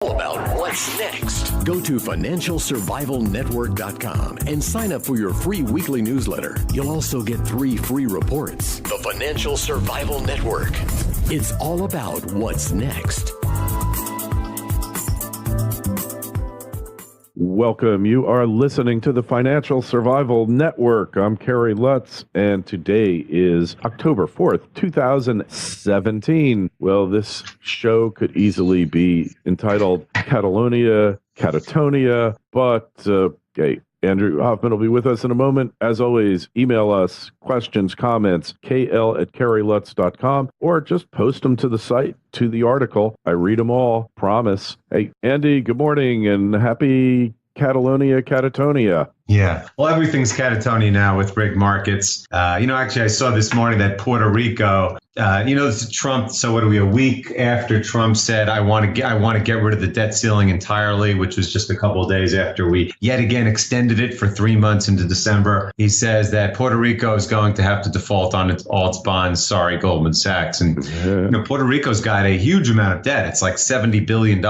About what's next. Go to financialsurvivalnetwork.com and sign up for your free weekly newsletter. You'll also get 3 free reports. The Financial Survival Network. It's all about what's next. Welcome. You are listening to the Financial Survival Network. I'm Kerry Lutz, and today is October 4th, 2017. Well, this show could easily be entitled Catalonia, Catatonia, but hey, Andrew Hoffman will be with us in a moment. As always, email us questions, comments, kl@kerrylutz.com, or just post them to the site, to the article. I read them all, promise. Hey, Andy, good morning and happy Catalonia, Catatonia. Yeah. Well, everything's catatonia now with rigged markets. Actually, I saw this morning that Puerto Rico, this is Trump. So what are we, a week after Trump said, I want to get rid of the debt ceiling entirely, which was just a couple of days after we yet again extended it for 3 months into December. He says that Puerto Rico is going to have to default on all its bonds. Sorry, Goldman Sachs. And Puerto Rico's got a huge amount of debt. It's like $70 billion.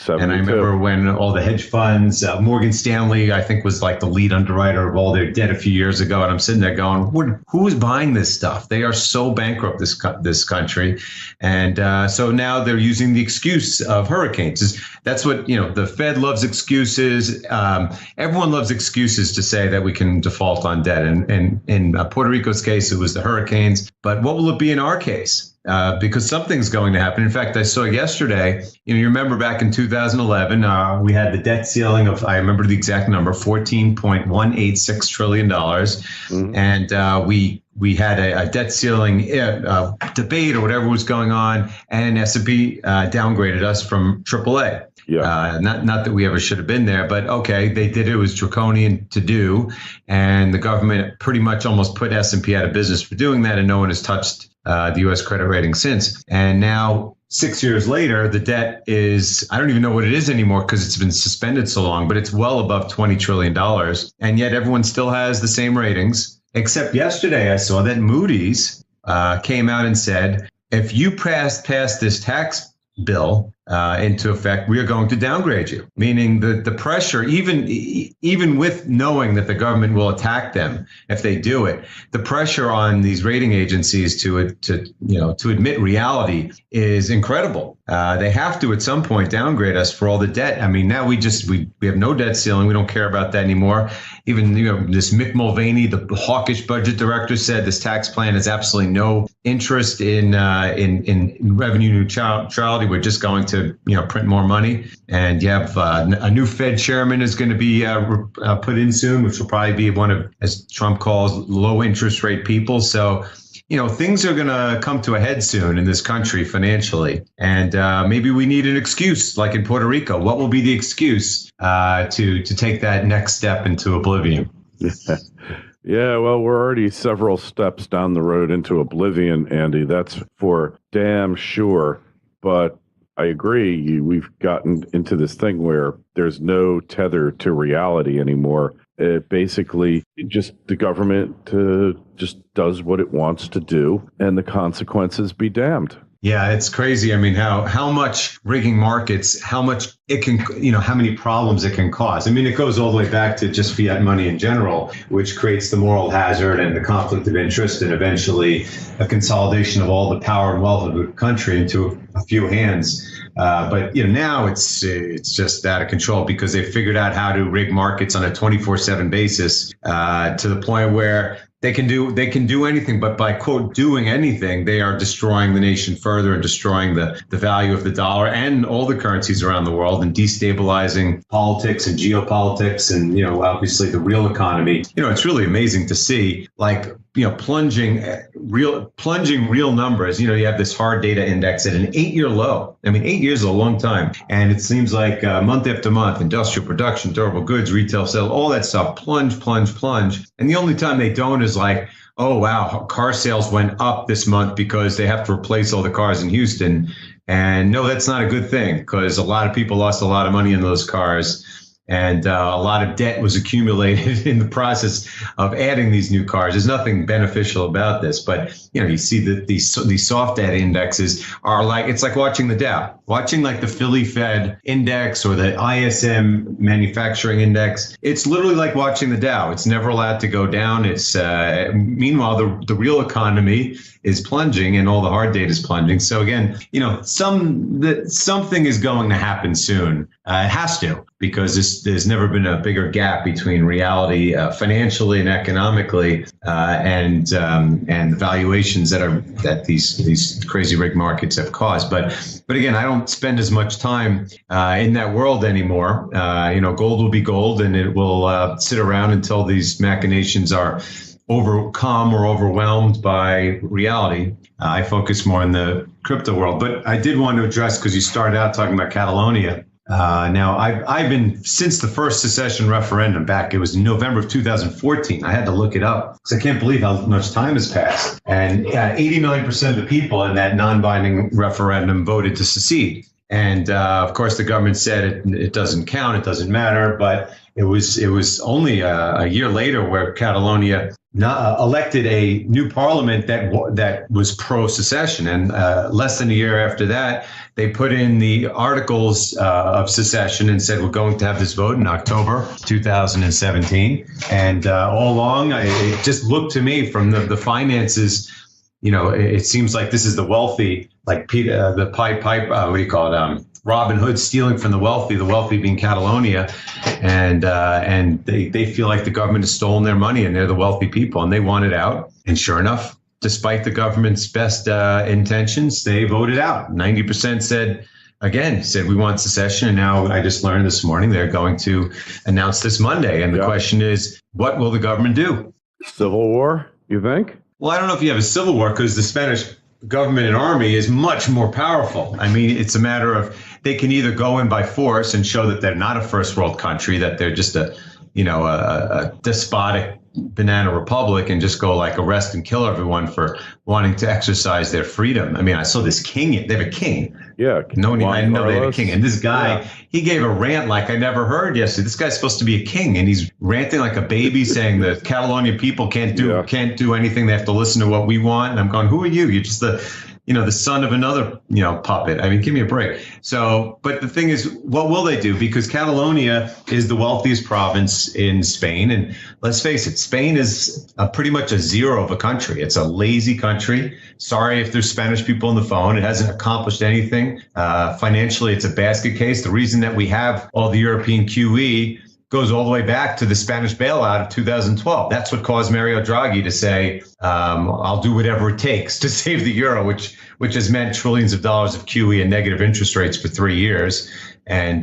And I remember when all the hedge funds, Morgan Stanley, I think was like the lead underwriter of all their debt a few years ago. And I'm sitting there going, who is buying this stuff? They are so bankrupt, this country. And so now they're using the excuse of hurricanes. That's what, the Fed loves excuses. Everyone loves excuses to say that we can default on debt. And in Puerto Rico's case, it was the hurricanes. But what will it be in our case? Because something's going to happen. In fact, I saw yesterday, you remember back in 2011, we had the debt ceiling of, I remember the exact number, $14.186 trillion. Mm-hmm. And we had a debt ceiling debate or whatever was going on, and S&P downgraded us from AAA. Yeah. Not that we ever should have been there, but okay, they did it. It was draconian to do, and the government pretty much almost put S&P out of business for doing that, and no one has touched the U.S. credit rating since. And now, 6 years later, the debt is, I don't even know what it is anymore because it's been suspended so long, but it's well above $20 trillion. And yet everyone still has the same ratings, except yesterday I saw that Moody's came out and said, if you pass this tax bill into effect, we are going to downgrade you. Meaning the pressure, even with knowing that the government will attack them if they do it, the pressure on these rating agencies to admit reality is incredible. They have to at some point downgrade us for all the debt. I mean, now we have no debt ceiling. We don't care about that anymore. Even this Mick Mulvaney, the hawkish budget director, said this tax plan has absolutely no interest in revenue neutrality. We're just going to print more money. And you have a new Fed chairman is going to be put in soon, which will probably be one of, as Trump calls, low interest rate people. So things are going to come to a head soon in this country financially. And maybe we need an excuse like in Puerto Rico. What will be the excuse to take that next step into oblivion? Yeah, well, we're already several steps down the road into oblivion, Andy. That's for damn sure. But I agree. We've gotten into this thing where there's no tether to reality anymore. It basically, just the government just does what it wants to do, and the consequences be damned. Yeah, it's crazy. I mean, how much rigging markets, how much it can, how many problems it can cause. I mean, it goes all the way back to just fiat money in general, which creates the moral hazard and the conflict of interest, and eventually a consolidation of all the power and wealth of the country into a few hands. But now it's just out of control because they figured out how to rig markets on a 24/7 basis to the point where they can do anything, but by, quote, doing anything, they are destroying the nation further and destroying the value of the dollar and all the currencies around the world and destabilizing politics and geopolitics and, obviously the real economy. It's really amazing to see, like, plunging real numbers. You have this hard data index at an 8-year low. I mean, 8 years is a long time. And it seems like month after month, industrial production, durable goods, retail sales, all that stuff, plunge. And the only time they don't is like, oh, wow, car sales went up this month because they have to replace all the cars in Houston. And no, that's not a good thing because a lot of people lost a lot of money in those cars. And a lot of debt was accumulated in the process of adding these new cars. There's nothing beneficial about this, but you see that these soft debt indexes are like, it's like watching the Dow, watching like the Philly Fed index or the ISM manufacturing index. It's literally like watching the Dow. It's never allowed to go down. It's meanwhile the real economy is plunging and all the hard data is plunging. So again, something is going to happen soon. It has to, because there's never been a bigger gap between reality financially and economically and the valuations that these crazy rig markets have caused. But again, I don't spend as much time in that world anymore. Gold will be gold, and it will sit around until these machinations are overcome or overwhelmed by reality. I focus more in the crypto world, but I did want to address, because you started out talking about Catalonia. Now, I've been, since the first secession referendum back, it was in November of 2014. I had to look it up because I can't believe how much time has passed. And 89% of the people in that non-binding referendum voted to secede. And of course, the government said it doesn't count, it doesn't matter. But it was only a year later where Catalonia elected a new parliament that was pro-secession, and less than a year after that, they put in the articles of secession and said we're going to have this vote in October 2017. And all along, it just looked to me from the finances. It seems like this is the wealthy, like Peter, the pipe. What do you call it? Robin Hood stealing from the wealthy being Catalonia, and they feel like the government has stolen their money, and they're the wealthy people, and they want it out. And sure enough, despite the government's best intentions, they voted out. 90% said we want secession, and now I just learned this morning they're going to announce this Monday. And the question is, what will the government do? Civil war, you think? Well, I don't know if you have a civil war, because the Spanish government and army is much more powerful. I mean, it's a matter of they can either go in by force and show that they're not a first world country, that they're just a despotic banana republic, and just go like arrest and kill everyone for wanting to exercise their freedom. I mean, I saw this king. They have a king. Yeah. I didn't know they had a king. And this guy, he gave a rant like I never heard yesterday. This guy's supposed to be a king, and he's ranting like a baby, saying the Catalonia people can't do anything. They have to listen to what we want. And I'm going, who are you? You're just the son of another, puppet. I mean, give me a break. So, but the thing is, what will they do? Because Catalonia is the wealthiest province in Spain. And let's face it, Spain is pretty much a zero of a country. It's a lazy country. Sorry if there's Spanish people on the phone. It hasn't accomplished anything. Financially, it's a basket case. The reason that we have all the European QE goes all the way back to the Spanish bailout of 2012. That's what caused Mario Draghi to say, I'll do whatever it takes to save the euro, which has meant trillions of dollars of QE and negative interest rates for 3 years. And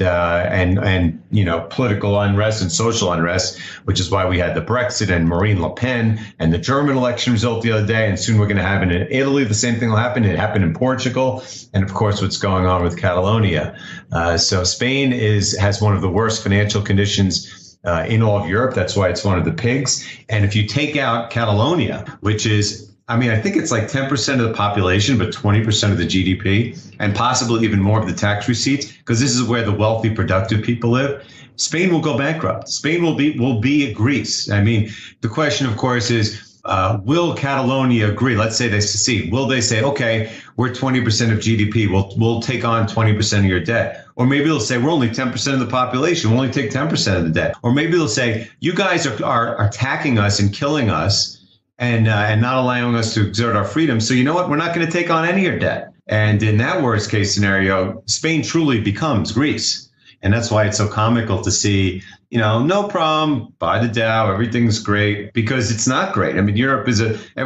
political unrest and social unrest, which is why we had the Brexit and Marine Le Pen and the German election result the other day. And soon we're going to have it in Italy. The same thing will happen. It happened in Portugal. And of course, what's going on with Catalonia. So Spain has one of the worst financial conditions in all of Europe. That's why it's one of the pigs. And if you take out Catalonia, which is, I think it's like 10% of the population, but 20% of the GDP, and possibly even more of the tax receipts, because this is where the wealthy, productive people live. Spain will go bankrupt. Spain will be Greece. I mean, the question, of course, is, will Catalonia agree? Let's say they secede. Will they say, okay, we're 20% of GDP. We'll take on 20% of your debt. Or maybe they'll say, we're only 10% of the population. We'll only take 10% of the debt. Or maybe they'll say, you guys are attacking us and killing us, and not allowing us to exert our freedom. So you know what? We're not going to take on any of your debt. And in that worst case scenario, Spain truly becomes Greece. And that's why it's so comical to see, no problem, buy the Dow, everything's great, because it's not great. I mean, Europe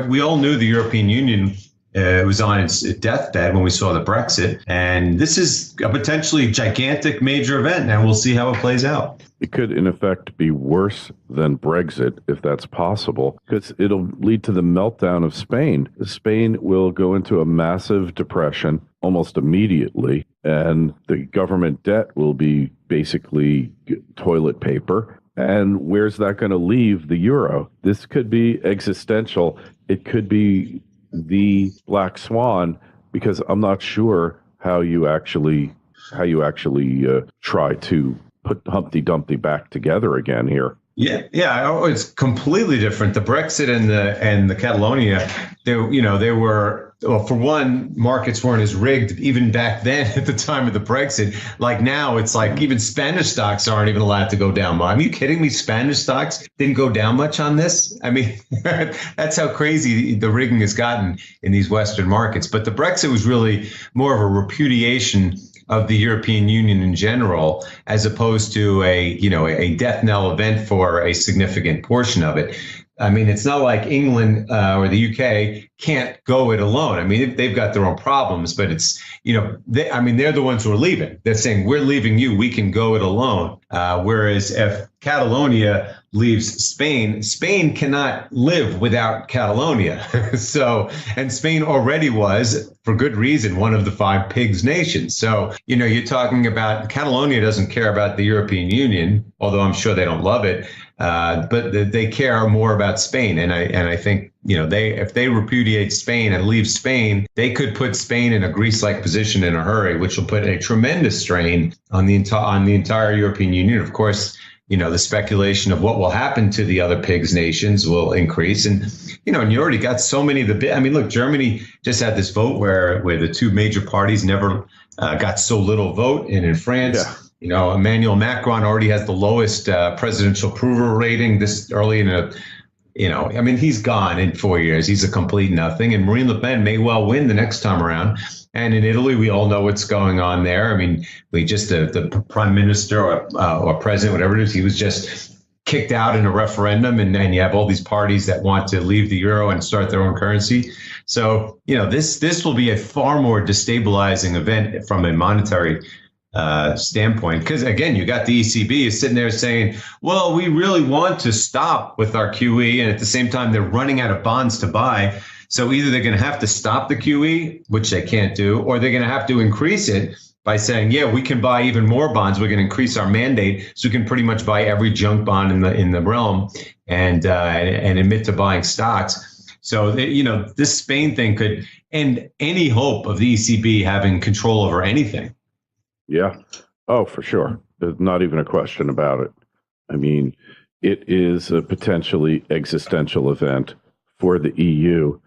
we all knew the European Union was on its deathbed when we saw the Brexit. And this is a potentially gigantic major event, and we'll see how it plays out. It could, in effect, be worse than Brexit, if that's possible, because it'll lead to the meltdown of Spain. Spain will go into a massive depression almost immediately, and the government debt will be basically toilet paper. And where's that going to leave the euro? This could be existential. It could be the black swan, because I'm not sure how you actually try to put Humpty Dumpty back together again here. Yeah. Oh, it's completely different. The Brexit and the Catalonia, they were, well, for one, markets weren't as rigged even back then at the time of the Brexit. Like now, it's like even Spanish stocks aren't even allowed to go down. Are you kidding me? Spanish stocks didn't go down much on this. I mean, that's how crazy the rigging has gotten in these Western markets. But the Brexit was really more of a repudiation of the European Union in general, as opposed to a death knell event for a significant portion of it. I mean, it's not like England or the UK can't go it alone. I mean, they've got their own problems, but it's, they're the ones who are leaving. They're saying, we're leaving you, we can go it alone. Whereas if Catalonia leaves Spain, Spain cannot live without Catalonia. And Spain already was, for good reason, one of the 5 pigs nations. So, you're talking about Catalonia doesn't care about the European Union, although I'm sure they don't love it. But they care more about Spain. And I think, if they repudiate Spain and leave Spain, they could put Spain in a Greece-like position in a hurry, which will put a tremendous strain on the entire European Union. Of course, the speculation of what will happen to the other pigs nations will increase. And, and you already got so many of look, Germany just had this vote where the 2 major parties never got so little vote. And in France, Emmanuel Macron already has the lowest presidential approval rating this early in he's gone in 4 years. He's a complete nothing. And Marine Le Pen may well win the next time around. And in Italy, we all know what's going on there. I mean, the prime minister or president, whatever it is, he was just kicked out in a referendum. And then you have all these parties that want to leave the euro and start their own currency. So, this will be a far more destabilizing event from a monetary standpoint, because again, you got the ECB is sitting there saying, well, we really want to stop with our QE, and at the same time they're running out of bonds to buy. So either they're going to have to stop the QE, which they can't do, or they're going to have to increase it by saying, yeah, we can buy even more bonds. We're going to increase our mandate, so we can pretty much buy every junk bond in the realm and admit to buying stocks. So this Spain thing could end any hope of the ECB having control over anything. Yeah. Oh, for sure. There's not even a question about it. I mean, it is a potentially existential event for the EU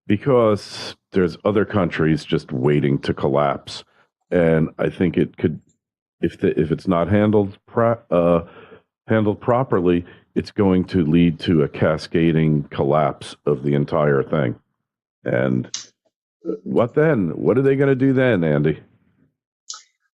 because there's other countries just waiting to collapse. And I think it could, if it's not handled properly, it's going to lead to a cascading collapse of the entire thing. And what then? What are they going to do then, Andy?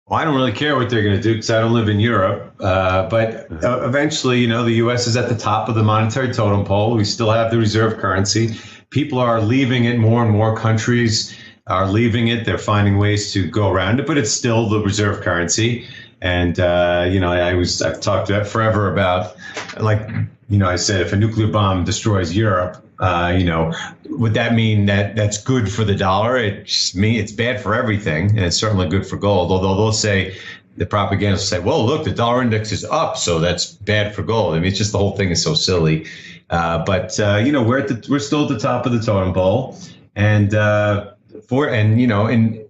Well, I don't really care what they're going to do because I don't live in Europe. But eventually, the U.S. is at the top of the monetary totem pole. We still have the reserve currency. People are leaving it. More and more countries are leaving it. They're finding ways to go around it, but it's still the reserve currency. And, I've talked forever about, I said, if a nuclear bomb destroys Europe, would that mean that that's good for the dollar? It's bad for everything, and it's certainly good for gold. Although they'll say, the propagandists will say, well, look, the dollar index is up, so that's bad for gold. I mean, it's just the whole thing is so silly. But we're still at the top of the totem pole, and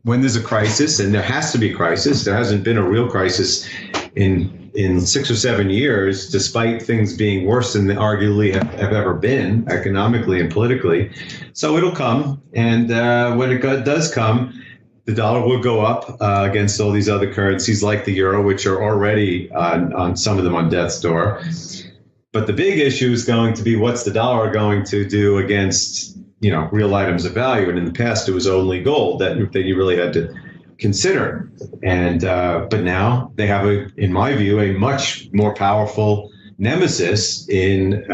when there's a crisis, and there has to be a crisis, there hasn't been a real crisis in 6 or 7 years, despite things being worse than they arguably have ever been economically and politically. So it'll come. And when it does come, the dollar will go up against all these other currencies like the euro, which are already on some of them on death's door. But the big issue is going to be, what's the dollar going to do against, real items of value? And in the past, it was only gold that you really had to consider. And but now they have, in my view, a much more powerful nemesis in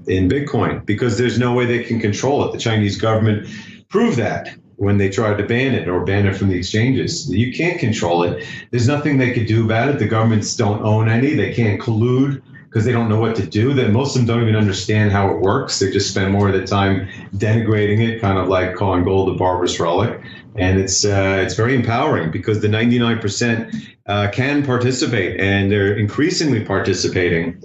Bitcoin, because there's no way they can control it. The Chinese government proved that when they tried to ban it from the exchanges. You can't control it. There's nothing they could do about it. The governments don't own any. They can't collude because they don't know what to do. That most of them don't even understand how it works. They just spend more of the time denigrating it, kind of like calling gold a barbarous relic. And it's very empowering because the 99% can participate, and they're increasingly participating.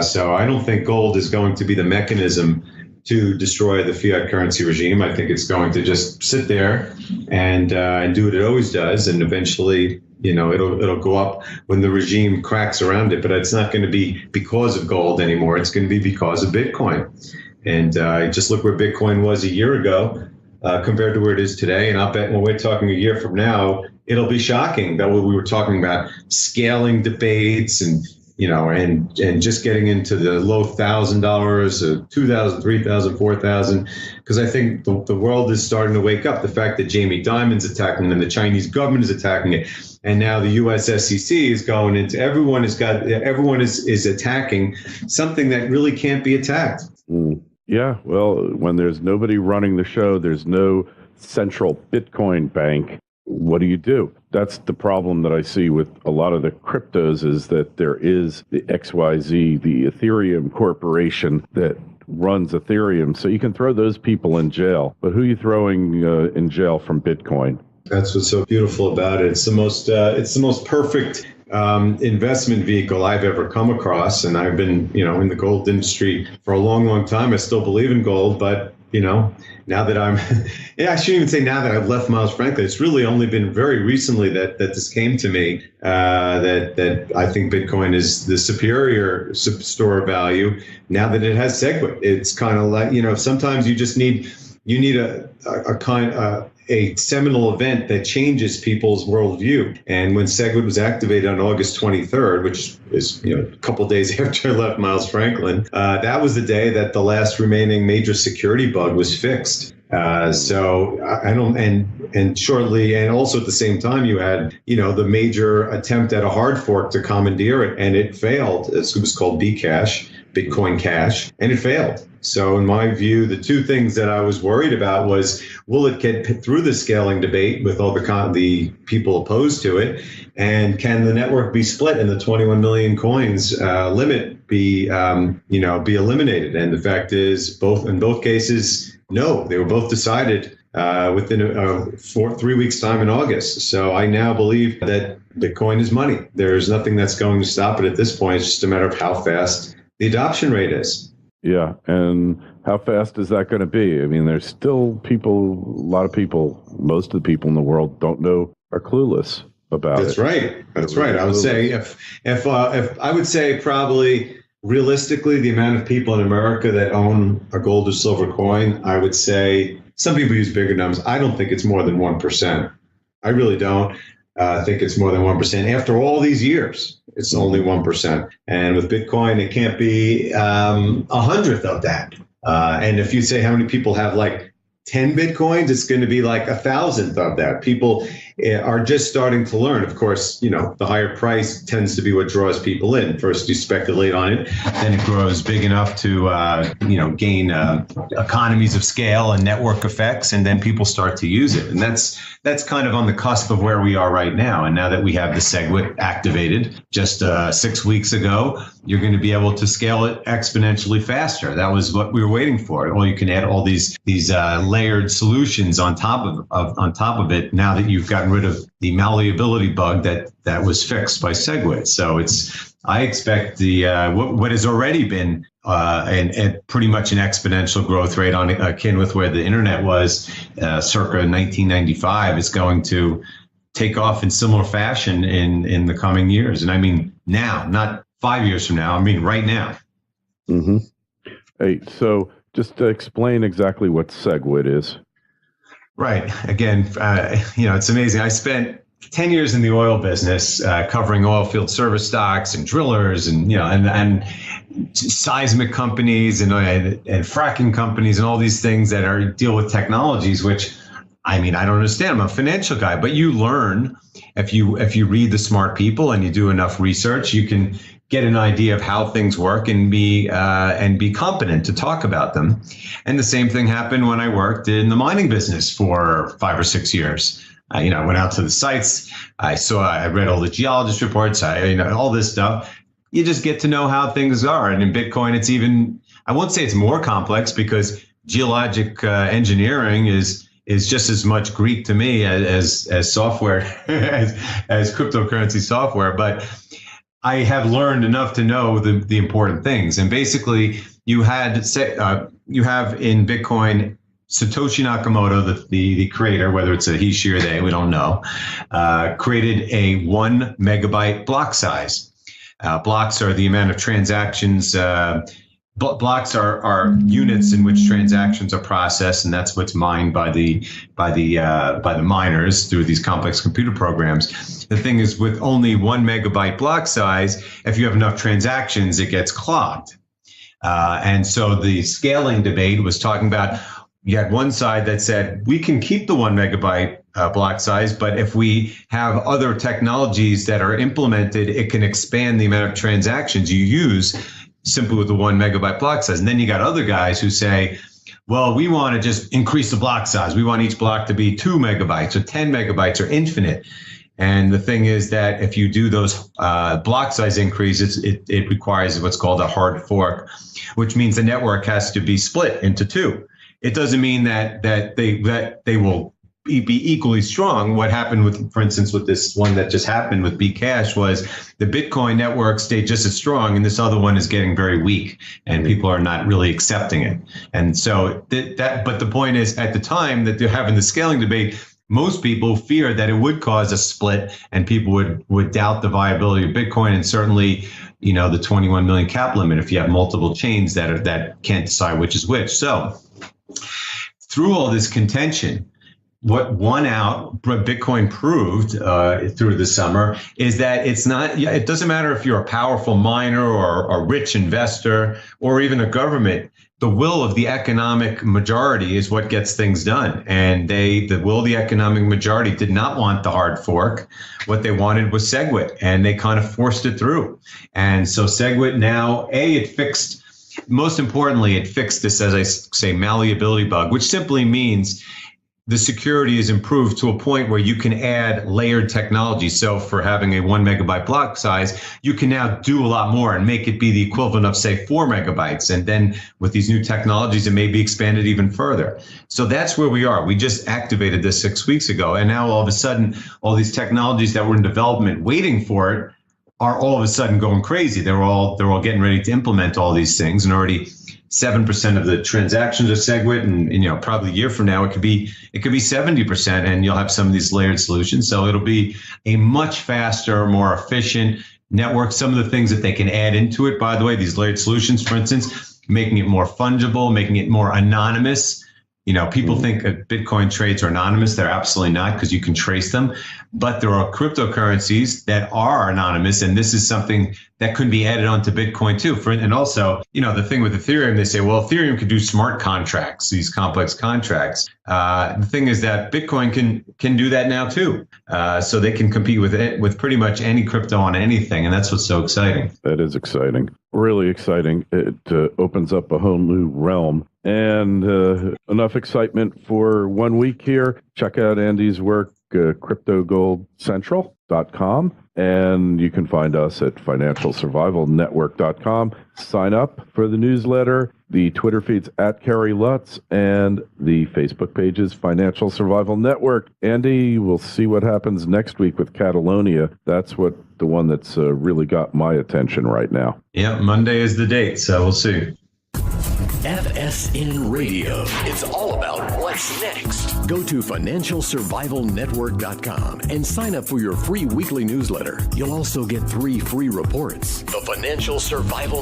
So I don't think gold is going to be the mechanism to destroy the fiat currency regime. I think it's going to just sit there and do what it always does, and eventually, It'll go up when the regime cracks around it, but it's not going to be because of gold anymore. It's going to be because of Bitcoin. And just look where Bitcoin was a year ago compared to where it is today. And I'll bet when we're talking a year from now, it'll be shocking that what we were talking about scaling debates and just getting into the low $1,000, $2,000, $3,000, $4,000, because I think the world is starting to wake up. The fact that Jamie Dimon's attacking them, the Chinese government is attacking it, and now the U.S. SEC is going into. Everyone is attacking something that really can't be attacked. Yeah, well, when there's nobody running the show, there's no central Bitcoin bank. What do you do? That's the problem that I see with a lot of the cryptos, is that there is the XYZ, the Ethereum corporation that runs Ethereum. So you can throw those people in jail. But who are you throwing in jail from Bitcoin? That's what's so beautiful about it. It's the most perfect investment vehicle I've ever come across. And I've been, in the gold industry for a long, long time. I still believe in gold, but now that I shouldn't even say now that I've left Miles Franklin. It's really only been very recently that this came to me, that I think Bitcoin is the superior store of value now that it has SegWit. It's kind of like, sometimes you need a seminal event that changes people's worldview. And when SegWit was activated on August 23rd, which is a couple of days after I left Miles Franklin, that was the day that the last remaining major security bug was fixed. So I don't, and shortly, and also at the same time, you had, the major attempt at a hard fork to commandeer it, and it failed. It was called Bcash, Bitcoin Cash, and it failed. So in my view, the two things that I was worried about was, will it get through the scaling debate with all the people opposed to it? And can the network be split and the 21 million coins limit be eliminated? And the fact is, in both cases, no, they were both decided within 3 weeks time in August. So I now believe that Bitcoin is money. There's nothing that's going to stop it at this point. It's just a matter of how fast the adoption rate is. Yeah, and how fast is that going to be? I mean, there's still most of the people in the world are clueless about it. That's right. That's right. I would say if I would say probably realistically the amount of people in America that own a gold or silver coin, I would say some people use bigger numbers. I don't think it's more than 1%. I really don't. think it's more than 1%. After all these years, it's only 1%. And with Bitcoin, it can't be a hundredth of that. And if you say how many people have like 10 Bitcoins, it's going to be like 1,000th of that. People are just starting to learn. Of course, you know, the higher price tends to be what draws people in. First, you speculate on it, then it grows big enough to, gain economies of scale and network effects, and then people start to use it. And that's kind of on the cusp of where we are right now. And now that we have the SegWit activated just 6 weeks ago, you're going to be able to scale it exponentially faster. That was what we were waiting for. Or you can add all these layered solutions on top of it. Now that you've gotten rid of the malleability bug that was fixed by SegWit, so I expect the what has already been and pretty much an exponential growth rate on akin with where the internet was circa 1995 is going to take off in similar fashion in the coming years. And I mean now, not 5 years from now. I mean right now. Mm-hmm. Hey, so just to explain exactly what SegWit is. Right. Again, it's amazing. I spent 10 years in the oil business, covering oil field service stocks and drillers and seismic companies and fracking companies and all these things that deal with technologies, which, I mean, I don't understand. I'm a financial guy, but you learn if you read the smart people and you do enough research, you can get an idea of how things work and be competent to talk about them. And the same thing happened when I worked in the mining business for 5 or 6 years. I went out to the sites. I read all the geologist reports. All this stuff. You just get to know how things are. And in Bitcoin, it's even, I won't say it's more complex because geologic engineering is just as much Greek to me as software, as cryptocurrency software. But I have learned enough to know the important things. And basically, you have in Bitcoin Satoshi Nakamoto, the creator, whether it's a he, she, or they, we don't know, created a 1 megabyte block size. Blocks are the amount of transactions. Blocks are units in which transactions are processed, and that's what's mined by the miners through these complex computer programs. The thing is, with only 1 megabyte block size, if you have enough transactions, it gets clogged. And so the scaling debate was talking about, you had one side that said, we can keep the 1 megabyte block size, but if we have other technologies that are implemented, it can expand the amount of transactions you use simply with the 1 megabyte block size. And then you got other guys who say, well, we want to just increase the block size. We want each block to be 2 megabytes or 10 megabytes or infinite. And the thing is that if you do those block size increases, it requires what's called a hard fork, which means the network has to be split into two. It doesn't mean that they will be equally strong. What happened with, for instance, with this one that just happened with Bcash was the Bitcoin network stayed just as strong, and this other one is getting very weak, and people are not really accepting it. And so but the point is, at the time that they're having the scaling debate, most people feared that it would cause a split, and people would doubt the viability of Bitcoin, and certainly, the 21 million cap limit if you have multiple chains that can't decide which is which. So through all this contention, what won out, Bitcoin proved through the summer, is that it doesn't matter if you're a powerful miner or a rich investor or even a government. The will of the economic majority is what gets things done. And the will of the economic majority did not want the hard fork. What they wanted was SegWit, and they kind of forced it through. And so SegWit now, most importantly, it fixed this, as I say, malleability bug, which simply means the security is improved to a point where you can add layered technology. So for having a 1 megabyte block size, you can now do a lot more and make it be the equivalent of, say, 4 megabytes. And then with these new technologies, it may be expanded even further. So that's where we are. We just activated this 6 weeks ago. And now all of a sudden, all these technologies that were in development waiting for it are all of a sudden going crazy. They're all getting ready to implement all these things, and already 7% of the transactions are SegWit, and probably a year from now it could be 70%, and you'll have some of these layered solutions. So it'll be a much faster, more efficient network. Some of the things that they can add into it, by the way, these layered solutions, for instance, making it more fungible, making it more anonymous. People think that Bitcoin trades are anonymous. They're absolutely not, because you can trace them. But there are cryptocurrencies that are anonymous, and this is something that could be added onto Bitcoin too. And also, the thing with Ethereum, they say, well, Ethereum could do smart contracts, these complex contracts. The thing is that Bitcoin can do that now too. So they can compete with pretty much any crypto on anything, and that's what's so exciting. That is exciting. Really exciting. It opens up a whole new realm. And enough excitement for 1 week here. Check out Andy's work, CryptoGoldCentral.com. And you can find us at FinancialSurvivalNetwork.com. Sign up for the newsletter, the Twitter feeds at Kerry Lutz, and the Facebook pages Financial Survival Network. Andy, we'll see what happens next week with Catalonia. That's the one that's really got my attention right now. Yeah, Monday is the date, so we'll see. FSN Radio. It's all about what's next. Go to FinancialSurvivalNetwork.com and sign up for your free weekly newsletter. You'll also get 3 free reports. The Financial Survival